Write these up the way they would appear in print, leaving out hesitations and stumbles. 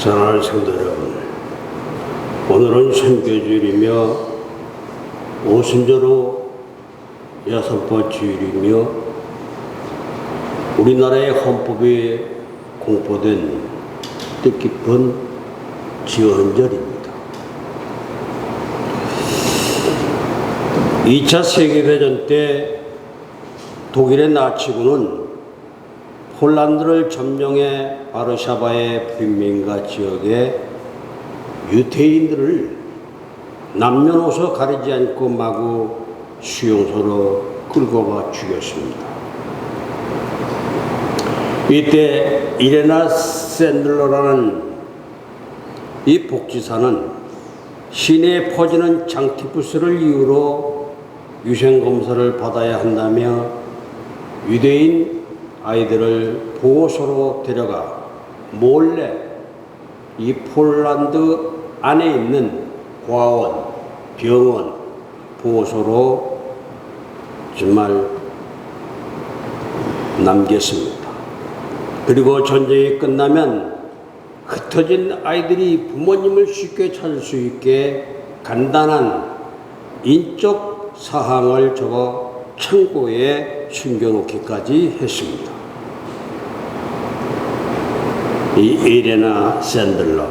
사랑하는 성도 여러분, 오늘은 선교주일이며 오순절로 6번 주일이며 우리나라의 헌법에 공포된 뜻깊은 지언절입니다. 2차 세계대전 때 독일의 나치군은 폴란드를 점령해 바르샤바의 빈민가 지역에 유태인들을 남녀노소 가리지 않고 마구 수용소로 끌고 가 죽였습니다. 이때 이레나 샌들러라는 이 복지사는 시내에 퍼지는 장티푸스를 이유로 위생검사를 받아야 한다며 유대인 아이들을 보호소로 데려가 몰래 이 폴란드 안에 있는 과원, 병원, 보호소로 정말 남겼습니다. 그리고 전쟁이 끝나면 흩어진 아이들이 부모님을 쉽게 찾을 수 있게 간단한 인적 사항을 적어 창고에 숨겨놓기까지 했습니다. 이 이레나 샌들러,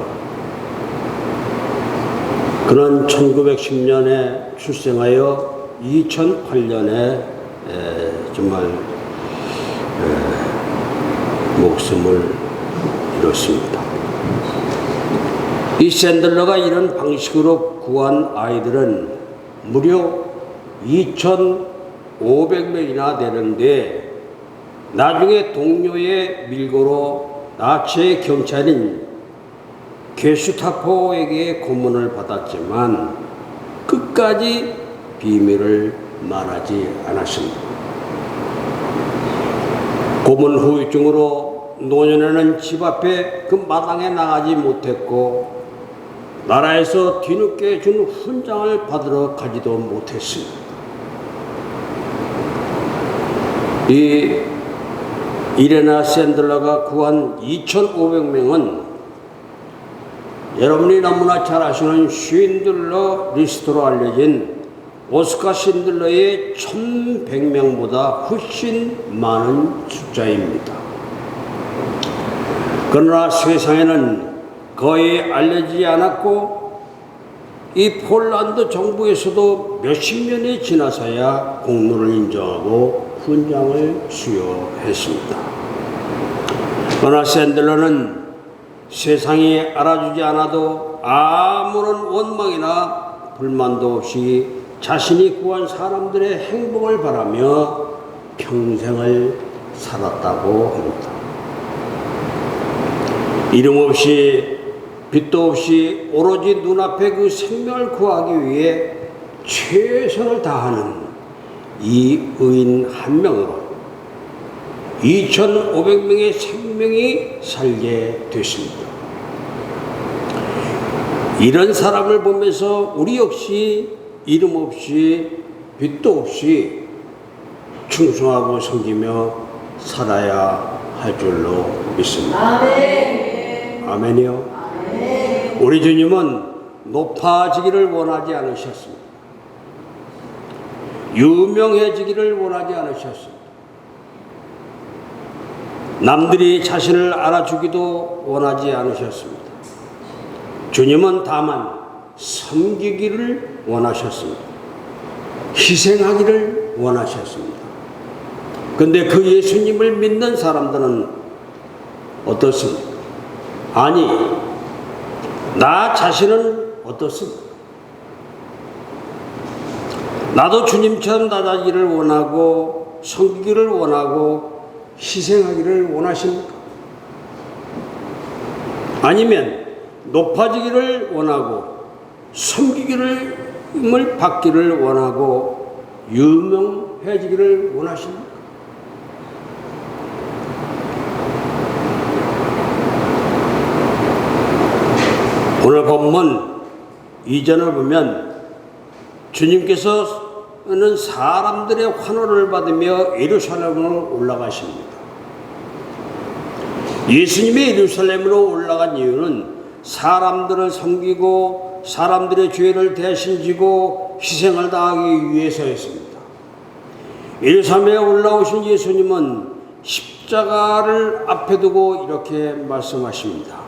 그는 1910년에 출생하여 2008년에 정말 목숨을 잃었습니다. 이 샌들러가 이런 방식으로 구한 아이들은 무려 2,500명이나 되는데, 나중에 동료의 밀고로 나치의 경찰인 게슈타포에게 고문을 받았지만 끝까지 비밀을 말하지 않았습니다. 고문 후유증으로 노년에는 집 앞에 그 마당에 나가지 못했고 나라에서 뒤늦게 준 훈장을 받으러 가지도 못했습니다. 이 이레나 샌들러가 구한 2,500명은 여러분이 너무나 잘 아시는 쉰들러 리스트로 알려진 오스카 신들러의 1,100명보다 훨씬 많은 숫자입니다. 그러나 세상에는 거의 알려지지 않았고 이 폴란드 정부에서도 몇십 년이 지나서야 공로를 인정하고 훈장을 수여했습니다. 그러나 샌들러는 세상이 알아주지 않아도 아무런 원망이나 불만도 없이 자신이 구한 사람들의 행복을 바라며 평생을 살았다고 합니다. 이름 없이 빚도 없이 오로지 눈앞에 그 생명을 구하기 위해 최선을 다하는 이 의인 한 명으로 2,500명의 생명이 살게 됐습니다. 이런 사람을 보면서 우리 역시 이름 없이 빚도 없이 충성하고 섬기며 살아야 할 줄로 믿습니다. 아멘. 아멘이요. 아멘. 우리 주님은 높아지기를 원하지 않으셨습니다. 유명해지기를 원하지 않으셨습니다. 남들이 자신을 알아주기도 원하지 않으셨습니다. 주님은 다만 섬기기를 원하셨습니다. 희생하기를 원하셨습니다. 그런데 그 예수님을 믿는 사람들은 어떻습니까? 아니, 나 자신은 어떻습니까? 나도 주님처럼 낮아지기를 원하고 섬기기를 원하고 희생하기를 원하십니까? 아니면 높아지기를 원하고 섬기기를 받기를 원하고 유명해지기를 원하십니까? 오늘 본문 2절을 보면 주님께서는 사람들의 환호를 받으며 예루살렘으로 올라가십니다. 예수님이 예루살렘으로 올라간 이유는 사람들을 섬기고 사람들의 죄를 대신 지고 희생을 다하기 위해서였습니다. 1~3에 올라오신 예수님은 십자가를 앞에 두고 이렇게 말씀하십니다.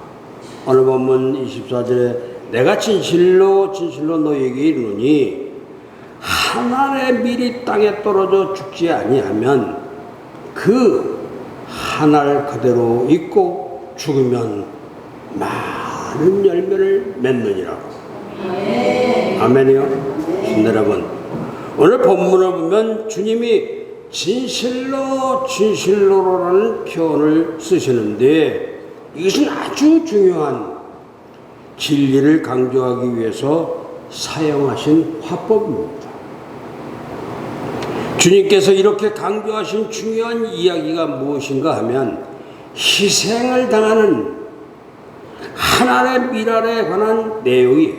오늘 본문 24절에 내가 진실로 진실로 너희에게 이르노니 한 알의 밀이 땅에 떨어져 죽지 아니하면 그 한 알 그대로 있고 죽으면 많은 열매를 맺느니라고. 아멘이요. 여러분, 오늘 본문을 보면 주님이 진실로 진실로라는 표현을 쓰시는데 이것은 아주 중요한 진리를 강조하기 위해서 사용하신 화법입니다. 주님께서 이렇게 강조하신 중요한 이야기가 무엇인가 하면 희생을 당하는 하나님의 미랄에 관한 내용이에요.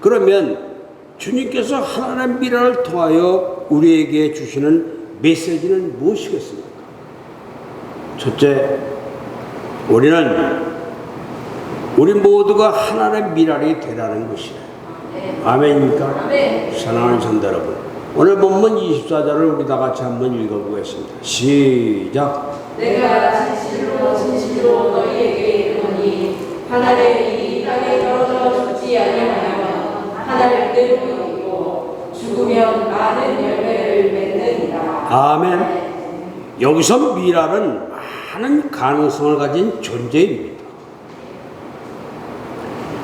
그러면 주님께서 하나님의 미랄을 통하여 우리에게 주시는 메시지는 무엇이겠습니까? 첫째, 우리 모두가 하나님의 미랄이 되라는 것이에요. 아멘입니까? 사랑하는 성도 여러분, 오늘 본문 24절을 우리 다 같이 한번 읽어보겠습니다. 시작. 내가 진실로 진실로 너희에게 이르노니 한 알의 밀이 땅에 떨어져 죽지 아니하면 한 알 그대로 있고 죽으면 많은 열매를 맺느니라. 아멘. 여기서 미랄은 많은 가능성을 가진 존재입니다.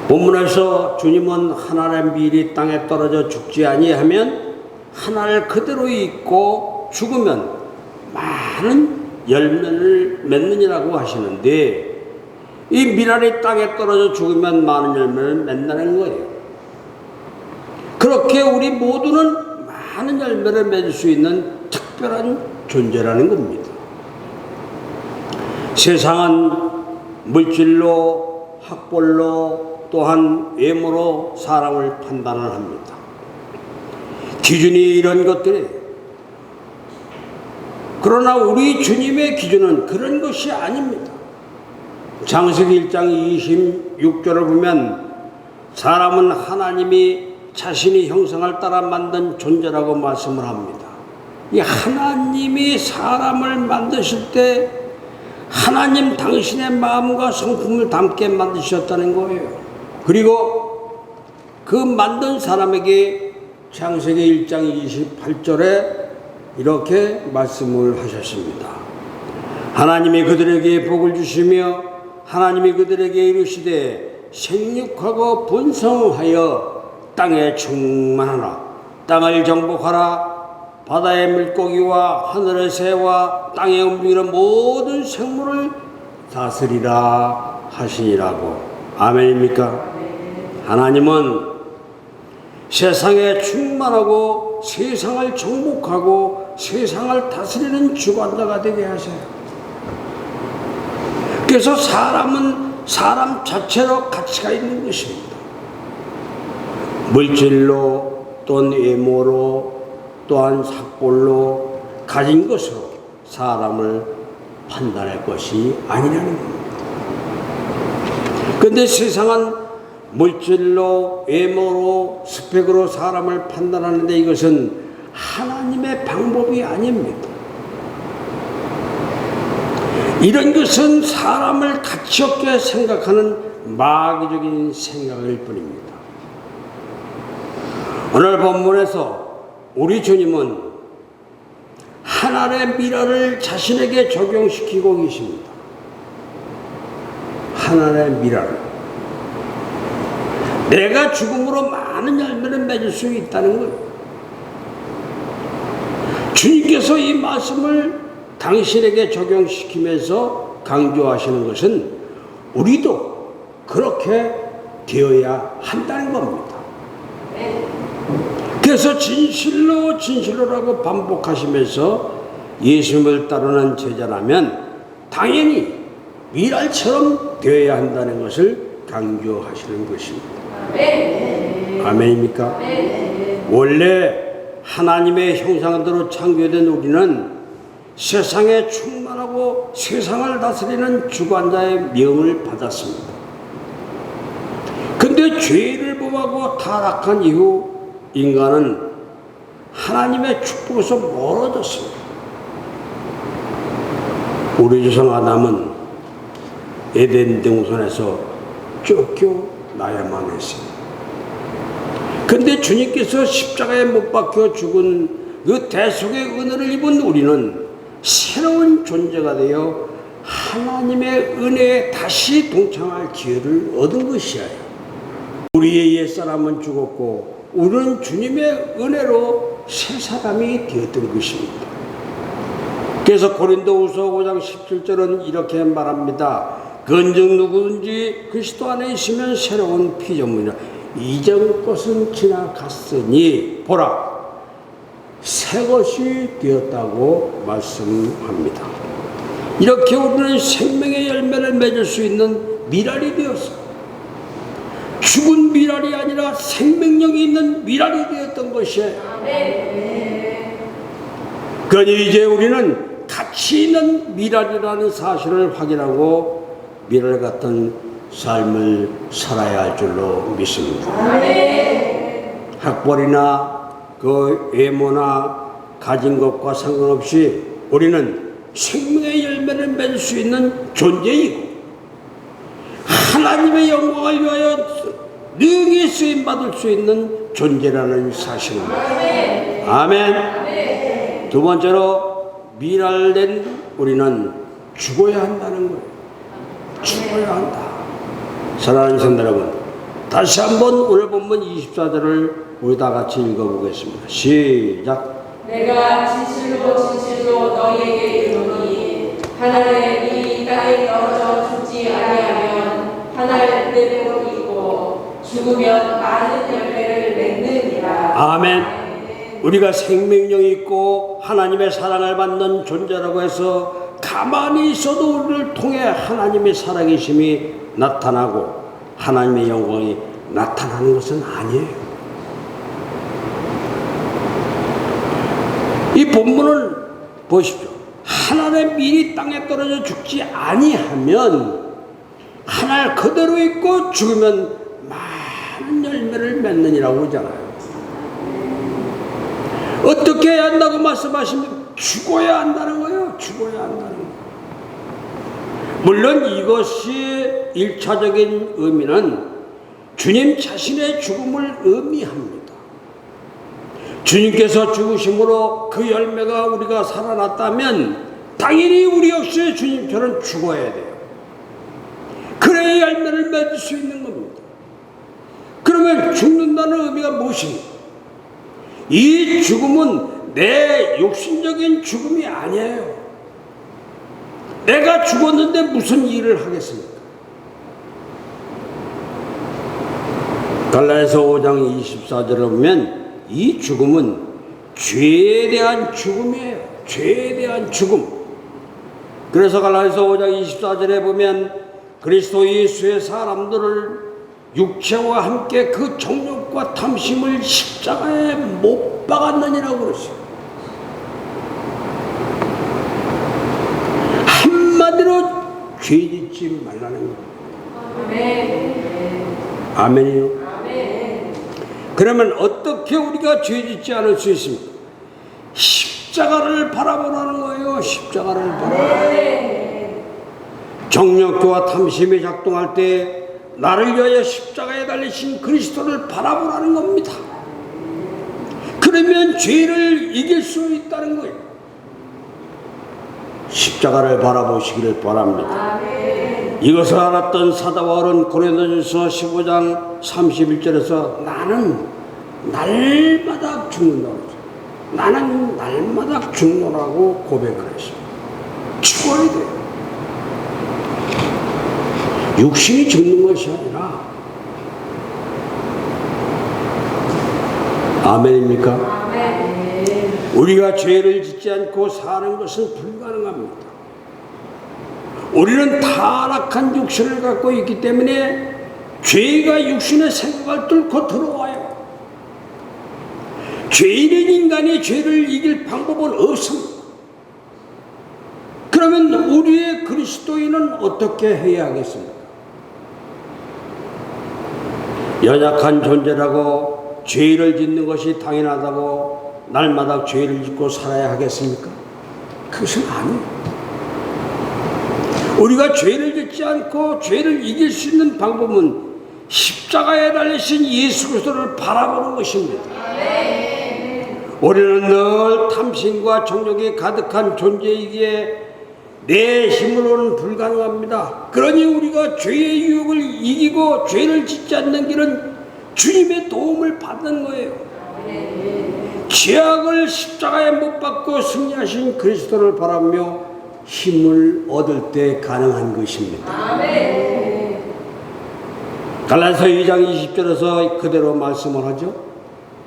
본문에서 주님은 하나님의 밀이 땅에 떨어져 죽지 아니하면 한 알 그대로 있고 죽으면 많은 열매를 맺느니라고 하시는데 이 미랄이 땅에 떨어져 죽으면 많은 열매를 맺는다는 거예요. 그렇게 우리 모두는 많은 열매를 맺을 수 있는 특별한 존재라는 겁니다. 세상은 물질로, 학벌로, 또한 외모로 사람을 판단을 합니다. 기준이 이런 것들이에요. 그러나 우리 주님의 기준은 그런 것이 아닙니다. 창세기 1장 26절을 보면 사람은 하나님이 자신의 형상을 따라 만든 존재라고 말씀을 합니다. 이 하나님이 사람을 만드실 때 하나님 당신의 마음과 성품을 담게 만드셨다는 거예요. 그리고 그 만든 사람에게 창세기 1장 28절에 이렇게 말씀을 하셨습니다. 하나님이 그들에게 복을 주시며 하나님이 그들에게 이르시되 생육하고 번성하여 땅에 충만하라. 땅을 정복하라. 바다의 물고기와 하늘의 새와 땅에 움직이는 모든 생물을 다스리라 하시니라고. 아멘입니까? 하나님은 세상에 충만하고 세상을 정복하고 세상을 다스리는 주관자가 되게 하세요. 그래서 사람은 사람 자체로 가치가 있는 것입니다. 물질로 또는 외모로 또한 학벌로 가진 것으로 사람을 판단할 것이 아니라는 겁니다. 그런데 세상은 물질로, 외모로, 스펙으로 사람을 판단하는데 이것은 하나님의 방법이 아닙니다. 이런 것은 사람을 가치 없게 생각하는 마귀적인 생각일 뿐입니다. 오늘 본문에서 우리 주님은 하나님의 미랄을 자신에게 적용시키고 계십니다. 하나님의 미랄. 내가 죽음으로 많은 열매를 맺을 수 있다는 거예요. 주님께서 이 말씀을 당신에게 적용시키면서 강조하시는 것은 우리도 그렇게 되어야 한다는 겁니다. 그래서 진실로 진실로라고 반복하시면서 예수님을 따르는 제자라면 당연히 미랄처럼 되어야 한다는 것을 강조하시는 것입니다. 아멘입니까? 원래 하나님의 형상대로 창조된 우리는 세상에 충만하고 세상을 다스리는 주관자의 명을 받았습니다. 그 죄를 범하고 타락한 이후 인간은 하나님의 축복에서 멀어졌습니다. 우리 조상 아담은 에덴 동산에서 쫓겨나야만 했습니다. 근데 주님께서 십자가에 못 박혀 죽은 그 대속의 은혜를 입은 우리는 새로운 존재가 되어 하나님의 은혜에 다시 동참할 기회를 얻은 것이에요. 우리의 옛사람은 죽었고 우리는 주님의 은혜로 새 사람이 되었던 것입니다. 그래서 고린도후서 5장 17절은 이렇게 말합니다. 그런즉 누구든지 그리스도 안에 있으면 새로운 피조물이라. 이전 것은 지나갔으니 보라 새 것이 되었다고 말씀합니다. 이렇게 우리는 생명의 열매를 맺을 수 있는 미랄이 되었어요. 죽은 미랄이 아니라 생명력이 있는 미랄이 되었던 것이에요. 그러니 이제 우리는 가치 있는 미랄이라는 사실을 확인하고 미랄 같은 삶을 살아야 할 줄로 믿습니다. 학벌이나 그 외모나 가진 것과 상관없이 우리는 생명의 열매를 맺을 수 있는 존재이고 하나님의 영광을 위하여 능히 쓰임받을 수 있는 존재라는 사실입니다. 아멘. 두 번째로 미랄된 우리는 죽어야 한다는 거예요. 죽어야 한다. 사랑하는 성도 여러분, 다시 한번 오늘 본문 24절을 우리 다 같이 읽어보겠습니다. 시작. 내가 진실로 진실로 너희에게 이르노니 하늘에 이 땅에 떨어져 죽지 아니하면 하늘 그대로 있고 죽으면 많은 열매를 맺느니라. 아멘. 우리가 생명력이 있고 하나님의 사랑을 받는 존재라고 해서 가만히 있어도 우리를 통해 하나님의 살아계심이 나타나고 하나님의 영광이 나타나는 것은 아니에요. 이 본문을 보십시오. 하늘의 밀이 땅에 떨어져 죽지 아니하면 하늘 그대로 있고 죽으면 많은 열매를 맺느니라고 그러잖아요. 어떻게 해야 한다고 말씀하시면 죽어야 한다는 거예요. 죽어야 한다는 거예요. 물론 이것이 1차적인 의미는 주님 자신의 죽음을 의미합니다. 주님께서 죽으심으로 그 열매가 우리가 살아났다면 당연히 우리 역시 주님처럼 죽어야 돼요. 그래야 열매를 맺을 수 있는 겁니다. 그러면 죽는다는 의미가 무엇입니까? 이 죽음은 내 육신적인 죽음이 아니에요. 내가 죽었는데 무슨 일을 하겠습니까? 갈라디아서 5장 24절을 보면 이 죽음은 죄에 대한 죽음이에요. 죄에 대한 죽음. 그래서 갈라디아서 5장 24절에 보면 그리스도 예수의 사람들을 육체와 함께 그 정욕과 탐심을 십자가에 못 박았느니라고 그러죠. 한마디로 죄짓지 말라는 겁니다. 아멘이요. 그러면 어떻게 우리가 죄짓지 않을 수 있습니까? 십자가를 바라보라는 거예요. 십자가를 바라보라. 정욕과 탐심이 작동할 때 나를 위하여 십자가에 달리신 그리스도를 바라보라는 겁니다. 그러면 죄를 이길 수 있다는 거예요. 십자가를 바라보시기를 바랍니다. 이것을 알았던 사도 바울은 고린도전서 15장 31절에서 나는 날마다 죽는다고 했어요. 나는 날마다 죽노라고 고백을 했어요. 죽어야 돼요. 육신이 죽는 것이 아니라 아멘입니까? 아멘. 우리가 죄를 짓지 않고 사는 것은 불가능합니다. 우리는 타락한 육신을 갖고 있기 때문에 죄가 육신의 생각을 뚫고 들어와요. 죄인인 인간이 죄를 이길 방법은 없습니다. 그러면 우리의 그리스도인은 어떻게 해야 하겠습니까? 연약한 존재라고 죄를 짓는 것이 당연하다고 날마다 죄를 짓고 살아야 하겠습니까? 그것은 아니에요. 우리가 죄를 짓지 않고 죄를 이길 수 있는 방법은 십자가에 달리신 예수 그리스도를 바라보는 것입니다. 우리는 늘 탐심과 정욕이 가득한 존재이기에 내 힘으로는 불가능합니다. 그러니 우리가 죄의 유혹을 이기고 죄를 짓지 않는 길은 주님의 도움을 받는 거예요. 죄악을 십자가에 못 박고 승리하신 그리스도를 바라며 힘을 얻을 때 가능한 것입니다. 갈라디아서 2장 20절에서 그대로 말씀을 하죠.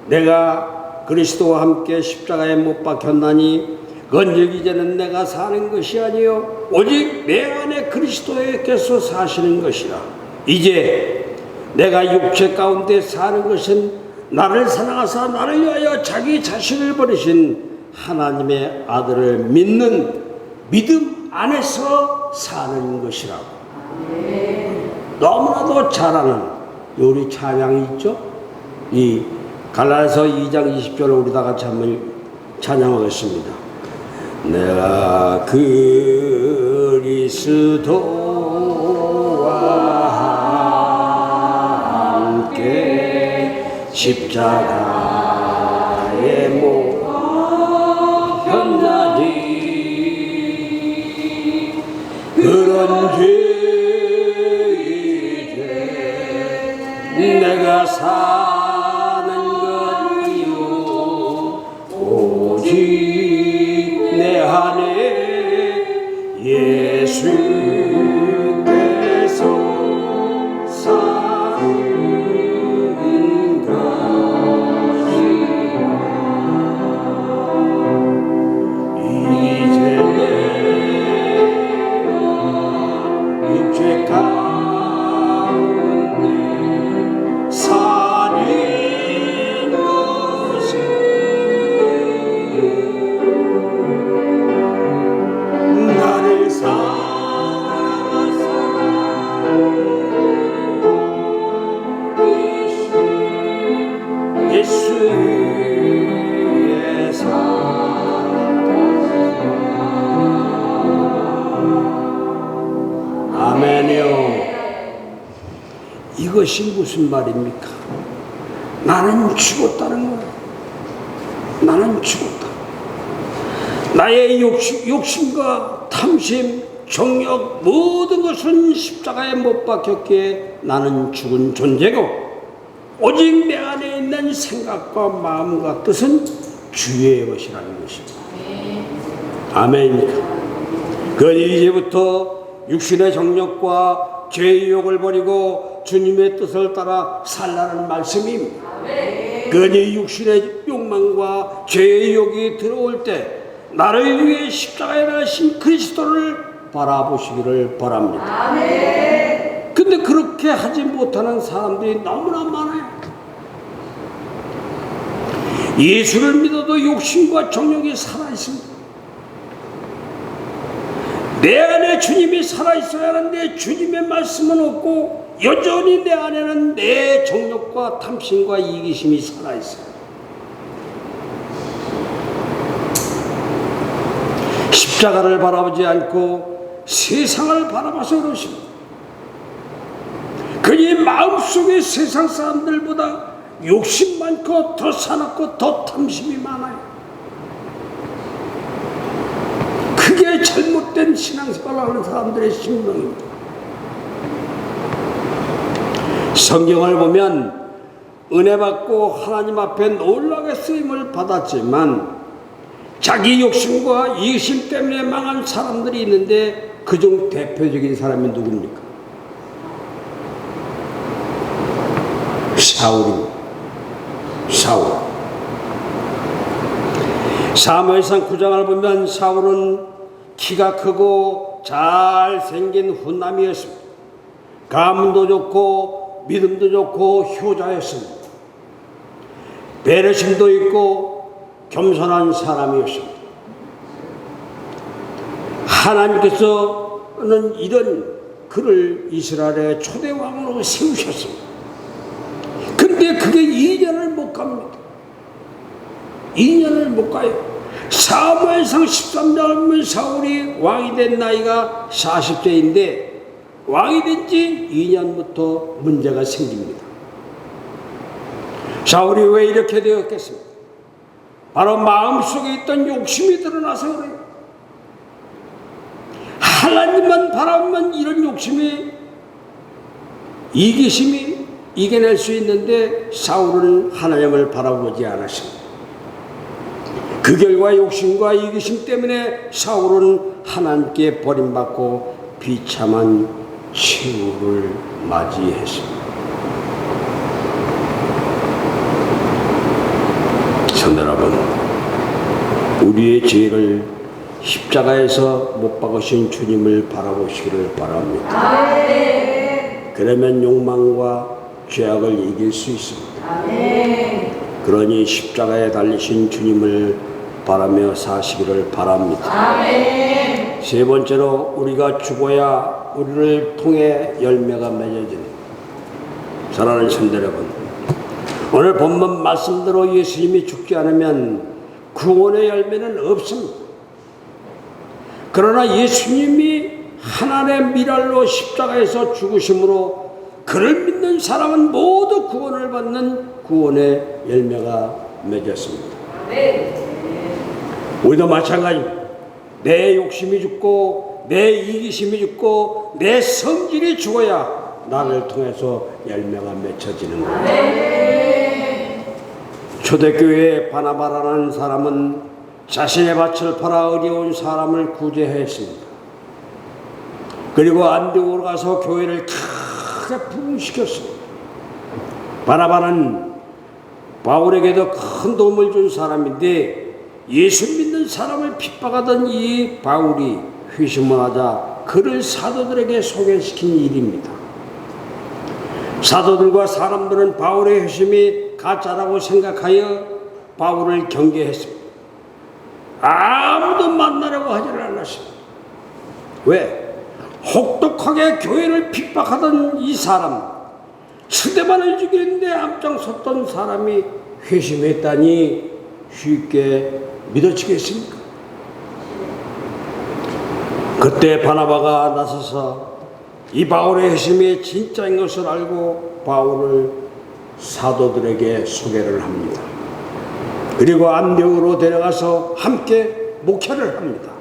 내가 그리스도와 함께 십자가에 못 박혔나니 건즉 이제는 내가 사는 것이 아니요 오직 내 안에 그리스도께서 사시는 것이라. 이제 내가 육체 가운데 사는 것은 나를 사랑하사 나를 위하여 자기 자신을 버리신 하나님의 아들을 믿는 믿음 안에서 사는 것이라고. 너무나도 잘 아는 우리 찬양이 있죠. 이 갈라디아서 2장 20절을 우리 다 같이 한번 찬양하겠습니다. 내가 그리스도와 함께 십자가에 못 박혔나니 그런 죄 이제 내가 사는 것 아니요 오직 내 안에 예수께서 사는 것이야. 이제 내가 육체 가운데 사는 것이 나를 사랑하사 예수의 사랑. 아멘이요. 이것이 무슨 말입니까? 나는 죽었다는 거예요. 나는 죽었다. 나의 욕심과 탐심, 정욕 모든 것은 십자가에 못 박혔기에 나는 죽은 존재고 오직 내 안에 있는 생각과 마음과 뜻은 주의 것이라는 것입니다. 아멘입니까? 그러니 이제부터 육신의 정욕과 죄의 유혹을 버리고 주님의 뜻을 따라 살라는 말씀입니다. 그러니 육신의 욕망과 죄의 유혹이 들어올 때 나를 위해 십자가에 달리신 그리스도를 바라보시기를 바랍니다. 근데 그렇게 하지 못하는 사람들이 너무나 많아요. 예수를 믿어도 욕심과 정욕이 살아있습니다. 내 안에 주님이 살아있어야 하는데 주님의 말씀은 없고 여전히 내 안에는 내 정욕과 탐심과 이기심이 살아있어요. 십자가를 바라보지 않고 세상을 바라봐서 그러십니다. 그의 마음속에 세상 사람들보다 욕심 많고 더 사납고 더 탐심이 많아요. 그게 잘못된 신앙생활을 하는 사람들의 심정입니다. 성경을 보면 은혜 받고 하나님 앞에 놀라게 쓰임을 받았지만 자기 욕심과 이기심 때문에 망한 사람들이 있는데 그중 대표적인 사람이 누굽니까? 사울입니다. 사울. 사무엘상 9장을 보면 사울은 키가 크고 잘생긴 훈남이었습니다. 가문도 좋고 믿음도 좋고 효자였습니다. 배려심도 있고 겸손한 사람이었습니다. 하나님께서는 이런 그를 이스라엘의 초대 왕으로 세우셨습니다. 근데 그게 2년을 못 갑니다. 2년을 못 가요. 사무엘상 13장을 보면 사울이 왕이 된 나이가 40세인데 왕이 된 지 2년부터 문제가 생깁니다. 사울이 왜 이렇게 되었겠습니까? 바로 마음속에 있던 욕심이 드러나서 그래요. 하나님만 바라보면 이런 욕심이, 이기심이 이겨낼 수 있는데 사울은 하나님을 바라보지 않았습니다. 그 결과 욕심과 이기심 때문에 사울은 하나님께 버림받고 비참한 최후를 맞이했습니다. 성도 여러분, 우리의 죄를 십자가에서 못 박으신 주님을 바라보시기를 바랍니다. 그러면 욕망과 죄악을 이길 수 있습니다. 그러니 십자가에 달리신 주님을 바라며 사시기를 바랍니다. 세 번째로, 우리가 죽어야 우리를 통해 열매가 맺어지는. 사랑하는 성도 여러분, 오늘 본문 말씀대로 예수님이 죽지 않으면 구원의 열매는 없습니다. 그러나 예수님이 하나님의 미랄로 십자가에서 죽으심으로 그를 믿는 사람은 모두 구원을 받는 구원의 열매가 맺었습니다. 우리도 마찬가지입니다. 내 욕심이 죽고 내 이기심이 죽고 내 성질이 죽어야 나를 통해서 열매가 맺혀지는 거예요. 초대교회의 바나바라는 사람은 자신의 밭을 팔아 어려운 사람을 구제했습니다. 그리고 안디옥으로 가서 교회를 크게 부흥시켰습니다. 바나바는 바울에게도 큰 도움을 준 사람인데 예수 믿는 사람을 핍박하던 이 바울이 회심을 하자 그를 사도들에게 소개시킨 일입니다. 사도들과 사람들은 바울의 회심이 가짜라고 생각하여 바울을 경계했습니다. 아무도 만나려고 하지를 않았습니다. 왜? 혹독하게 교회를 핍박하던 이 사람, 스데반을 죽이는데 앞장섰던 사람이 회심했다니 쉽게 믿어지겠습니까? 그때 바나바가 나서서 이 바울의 회심이 진짜인 것을 알고 바울을 사도들에게 소개를 합니다. 그리고 안디옥으로 데려가서 함께 목회를 합니다.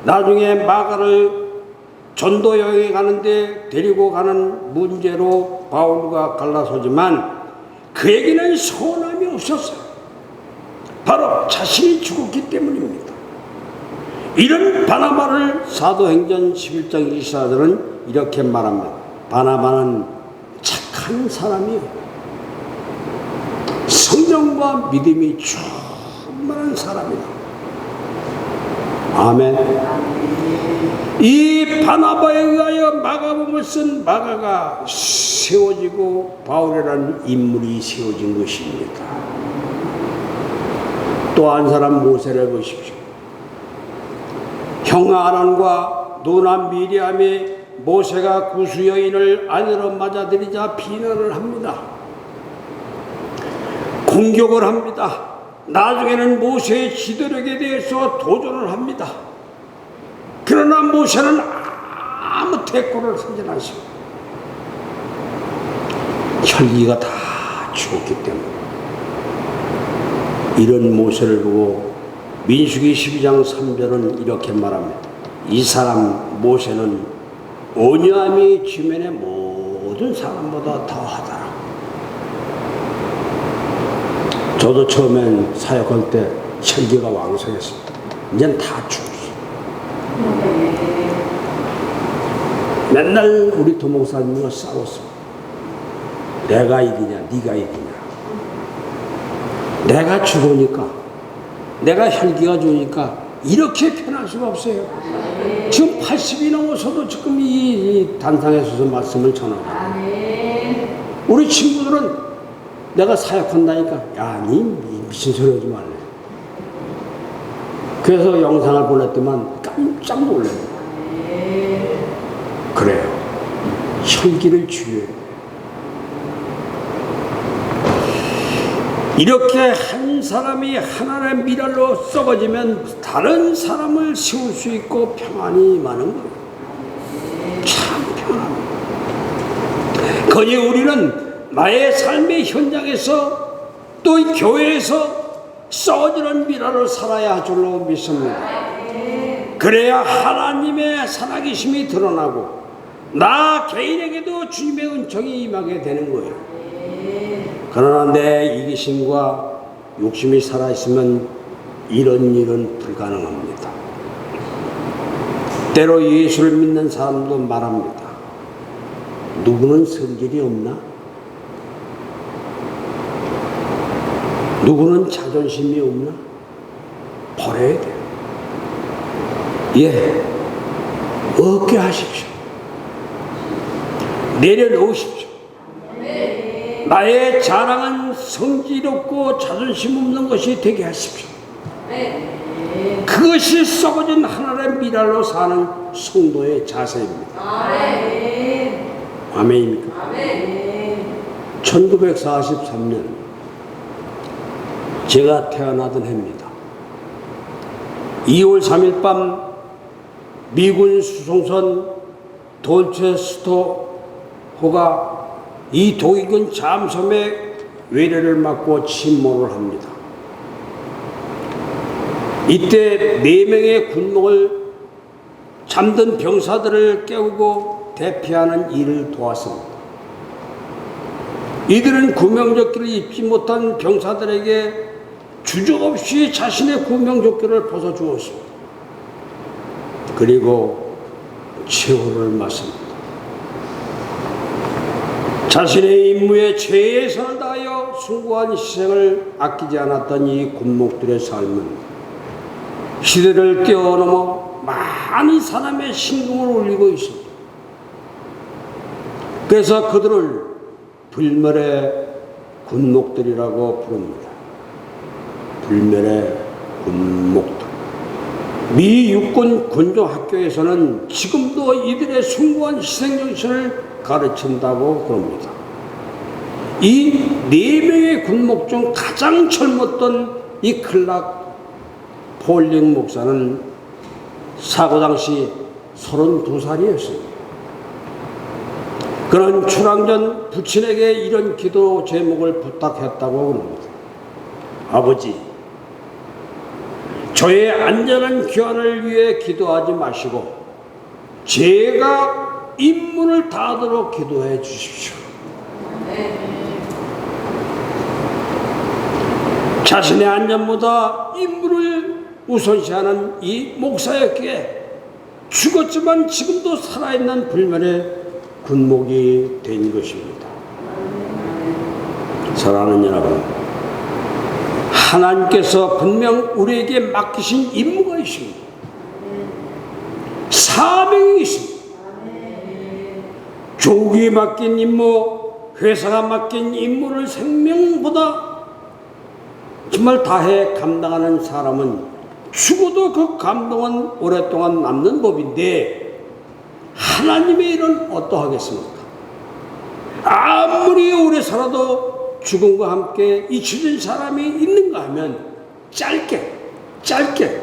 나중에 마가를 전도 여행에 가는데 데리고 가는 문제로 바울과 갈라서지만 그에게는 소원함이 없었어요. 바로 자신이 죽었기 때문입니다. 이런 바나바를 사도행전 11장 24절은 이렇게 말합니다. 바나바는 착한 사람이요, 성령과 믿음이 충만한 사람이다. 아멘. 이 바나바에 의하여 마가복음을 쓴 마가가 세워지고 바울이라는 인물이 세워진 것입니다. 또 한 사람 모세를 보십시오. 형 아론과 누나 미리암이 모세가 구수 여인을 아내로 맞아들이자 비난을 합니다. 공격을 합니다. 나중에는 모세의 지도력에 대해서 도전을 합니다. 그러나 모세는 아무 대꾸를 하지 않습니다. 혈기가 다 죽었기 때문에. 이런 모세를 보고 민수기 12장 3절은 이렇게 말합니다. 이 사람 모세는 온유함이 지면의 모든 사람보다 더하더라. 저도 처음엔 사역할 때 혈기가 왕성했습니다. 이제는 다 죽었어요. 맨날 우리 도목사님과 싸웠어. 내가 이기냐 네가 이기냐. 내가 죽으니까, 내가 혈기가 좋으니까 이렇게 편할 수가 없어요. 지금 80이 넘어서도 지금 이 단상에 서서 말씀을 전하고, 우리 친구들은 내가 사역한다니까 야, 니 미친 소리 하지 말래. 그래서 영상을 보냈더만 깜짝 놀래요. 그래요. 혈기를 주여요. 이렇게 한 사람이 하나님의 미랄로 썩어지면 다른 사람을 세울 수 있고 평안이 많은 거예요. 참 평안합니다. 거기 우리는 나의 삶의 현장에서 또 이 교회에서 썩어지는 미랄로 살아야 할 줄로 믿습니다. 그래야 하나님의 살아계심이 드러나고 나 개인에게도 주님의 은총이 임하게 되는 거예요. 그러나 내 이기심과 욕심이 살아있으면 이런 일은 불가능합니다. 때로 예수를 믿는 사람도 말합니다. 누구는 성질이 없나? 누구는 자존심이 없나? 버려야 돼요. 예, 없게 하십시오. 내려놓으십시오. 나의 자랑은 성질 없고 자존심 없는 것이 되게 하십시오. 그것이 썩어진 하나님의 미랄로 사는 성도의 자세입니다. 아멘입니까? 1943년 제가 태어나던 해입니다. 2월 3일 밤 미군 수송선 돌체스토호가 이 독일군 잠수함의 외래를 맞고 침몰을 합니다. 이때 4명의 군목을 잠든 병사들을 깨우고 대피하는 일을 도왔습니다. 이들은 구명조끼를 입지 못한 병사들에게 주저없이 자신의 구명조끼를 벗어주었습니다. 그리고 최후를 맞습니다. 자신의 임무에 최선을 다하여 숭고한 희생을 아끼지 않았던 이 군목들의 삶은 시대를 뛰어넘어 많은 사람의 신금을 울리고 있습니다. 그래서 그들을 불멸의 군목들이라고 부릅니다. 불멸의 군목들. 미 육군 군종학교에서는 지금도 이들의 숭고한 희생정신을 가르친다고 그럽니다. 이 4명의 군목 중 가장 젊었던 이 클락 폴링 목사는 사고 당시 32살이었습니다. 그는 출항 전 부친에게 이런 기도 제목을 부탁했다고 합니다. 아버지, 저의 안전한 귀환을 위해 기도하지 마시고 제가 임무를 다하도록 기도해 주십시오. 자신의 안전보다 임무를 우선시하는 이 목사였기에 죽었지만 지금도 살아있는 불멸의 군목이 된 것입니다. 사랑하는 여러분, 하나님께서 분명 우리에게 맡기신 임무가 있습니다. 사명이 있습니다. 조국이 맡긴 임무, 회사가 맡긴 임무를 생명보다 정말 다해 감당하는 사람은 죽어도 그 감동은 오랫동안 남는 법인데 하나님의 일은 어떠하겠습니까? 아무리 오래 살아도 죽음과 함께 잊혀진 사람이 있는가 하면 짧게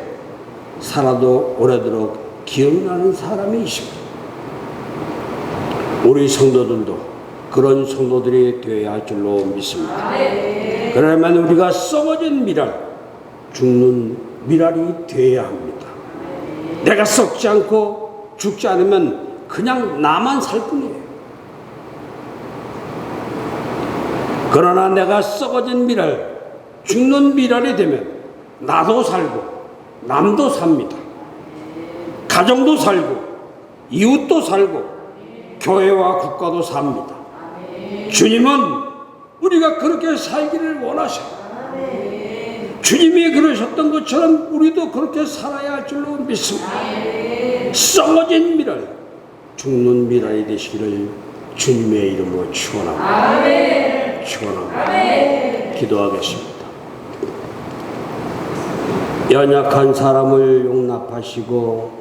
살아도 오래도록 기억나는 사람이 있습니다. 우리 성도들도 그런 성도들이 되어야 할 줄로 믿습니다. 그러면 우리가 썩어진 미랄, 죽는 미랄이 되어야 합니다. 내가 썩지 않고 죽지 않으면 그냥 나만 살 뿐이에요. 그러나 내가 썩어진 미랄, 죽는 미랄이 되면 나도 살고 남도 삽니다. 가정도 살고 이웃도 살고 교회와 국가도 삽니다. 주님은 우리가 그렇게 살기를 원하셔요. 주님이 그러셨던 것처럼 우리도 그렇게 살아야 할 줄로 믿습니다. 썩어진 미랄, 죽는 미랄이 되시기를 주님의 이름으로 축원합니다. 축원합니다. 기도하겠습니다. 연약한 사람을 용납하시고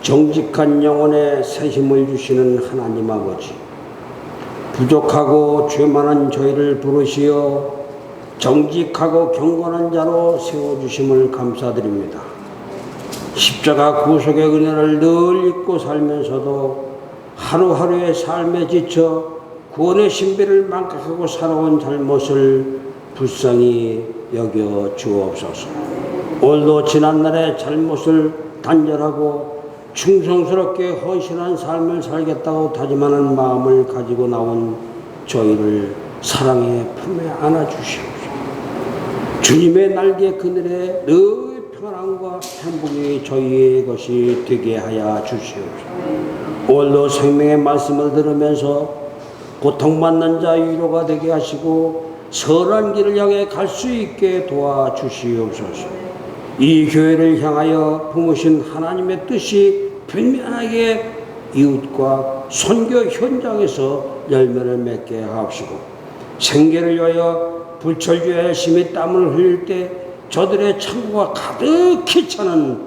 정직한 영혼에 새 힘을 주시는 하나님 아버지, 부족하고 죄 많은 저희를 부르시어 정직하고 경건한 자로 세워주심을 감사드립니다. 십자가 구속의 은혜를 늘 잊고 살면서도 하루하루의 삶에 지쳐 구원의 신비를 망각하고 살아온 잘못을 불쌍히 여겨 주옵소서. 오늘도 지난날의 잘못을 단절하고 충성스럽게 헌신한 삶을 살겠다고 다짐하는 마음을 가지고 나온 저희를 사랑의 품에 안아주시옵소서. 주님의 날개 그늘에 늘 평안과 행복이 저희의 것이 되게 하여 주시옵소서. 오늘도 생명의 말씀을 들으면서 고통받는 자 위로가 되게 하시고 선한 길을 향해 갈 수 있게 도와주시옵소서. 이 교회를 향하여 품으신 하나님의 뜻이 분명하게 이웃과 선교 현장에서 열매를 맺게 하옵시고, 생계를 위하여 불철주야 열심히 땀을 흘릴 때 저들의 창고가 가득히 차는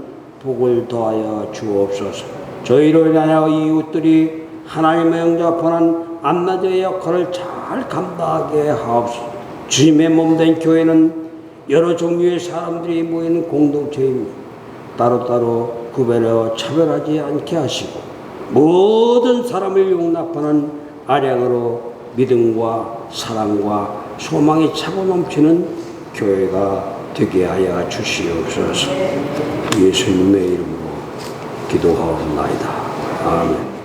복을 더하여 주옵소서. 저희로 인하여 이웃들이 하나님의 영접하는 안나저의 역할을 잘 감당하게 하옵소서. 주님의 몸된 교회는 여러 종류의 사람들이 모이는 공동체입니다. 따로따로 구별하여 차별하지 않게 하시고 모든 사람을 용납하는 아량으로 믿음과 사랑과 소망이 차고 넘치는 교회가 되게 하여 주시옵소서. 예수님의 이름으로 기도하옵나이다. 아멘.